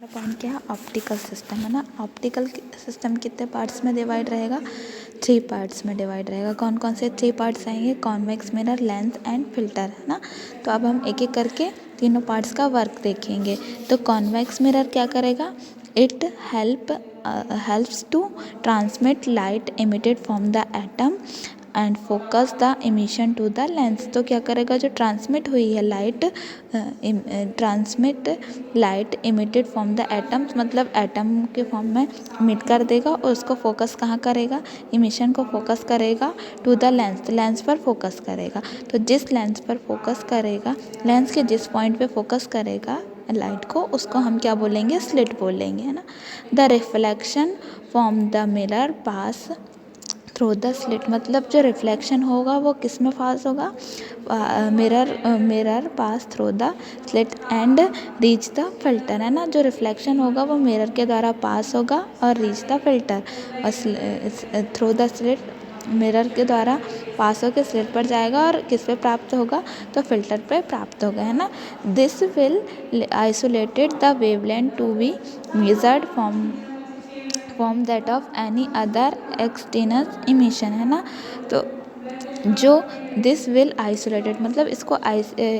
Point क्या है, optical system है ना। ऑप्टिकल सिस्टम कितने पार्ट्स में डिवाइड रहेगा, 3 पार्ट्स में डिवाइड रहेगा। कौन कौन से 3 पार्ट्स आएंगे, convex mirror, lens and filter, है ना। तो अब हम एक एक करके तीनों पार्ट्स का वर्क देखेंगे। तो कॉन्वेक्स मिरर क्या करेगा, it helps to transmit light emitted from the atom and focus the emission to the lens. तो क्या करेगा, जो ट्रांसमिट हुई है light, transmit light emitted from the atoms, मतलब एटम के फॉर्म में इमिट कर देगा और उसको फोकस कहाँ करेगा, इमिशन को फोकस करेगा टू द लेंस, लेंस पर फोकस करेगा। तो जिस लेंस पर फोकस करेगा, लेंस के जिस पॉइंट पे फोकस करेगा लाइट को, उसको हम क्या बोलेंगे, स्लिट बोलेंगे, है ना। The reflection from the mirror pass through the slit, मतलब जो रिफ्लेक्शन होगा वो किस में पास होगा, mirror pass through the slit and reach the filter, है ना। जो रिफ्लेक्शन होगा वो मिरर के द्वारा पास होगा और रीच द फिल्टर, और थ्रू द स्लिट मिरर के द्वारा पास होकर स्लिट पर जाएगा और किस पे प्राप्त होगा, तो फिल्टर पे प्राप्त होगा, है ना। This will isolated the wavelength to be measured from that of any other external emission, है ना। तो जो दिस विल आइसोलेटेड, मतलब इसको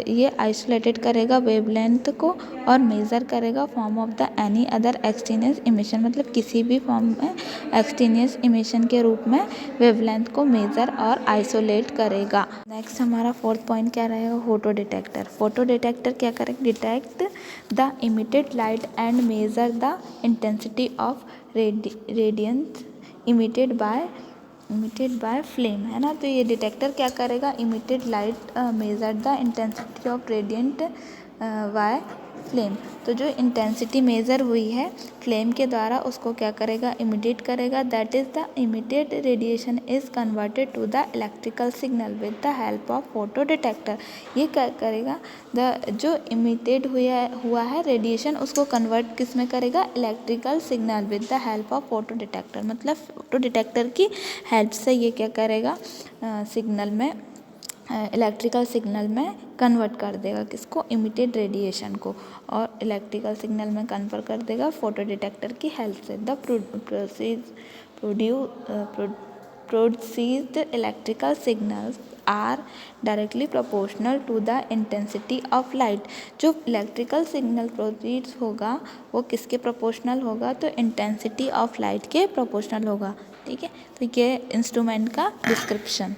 ये आइसोलेटेड करेगा वेवलेंथ को और मेज़र करेगा form of the any other external emission, मतलब किसी भी फॉर्म में एक्सटर्नल इमिशन के रूप में वेवलेंथ को मेज़र और आइसोलेट करेगा। नेक्स्ट हमारा 4th पॉइंट क्या रहेगा, फोटो डिटेक्टर। फोटो डिटेक्टर क्या करेगा, detect the emitted light and measure the intensity of radiance emitted by flame, है ना। तो ये डिटेक्टर क्या करेगा, emitted light measure the intensity of radiant by flame. तो जो इंटेंसिटी मेज़र हुई है फ्लेम के द्वारा, उसको क्या करेगा, इमिटेट करेगा। That is the emitted radiation is converted to the electrical signal with the help of photo detector. ये क्या करेगा, जो इमिटेड हुआ है रेडिएशन, उसको कन्वर्ट किस में करेगा, electrical signal with the help of photo detector, मतलब फोटो डिटेक्टर की हेल्प से ये क्या करेगा, सिग्नल में, इलेक्ट्रिकल सिग्नल में कन्वर्ट कर देगा, किसको, इमिटेड रेडिएशन को, और इलेक्ट्रिकल सिग्नल में कन्वर्ट कर देगा फोटो डिटेक्टर की हेल्प से। The produced electrical signals are directly proportional to the intensity of light. जो इलेक्ट्रिकल सिग्नल प्रोड्यूस होगा वो किसके प्रोपोर्शनल होगा, तो इंटेंसिटी ऑफ लाइट के प्रोपोर्शनल होगा, ठीक है। तो ये इंस्ट्रूमेंट का डिस्क्रिप्शन।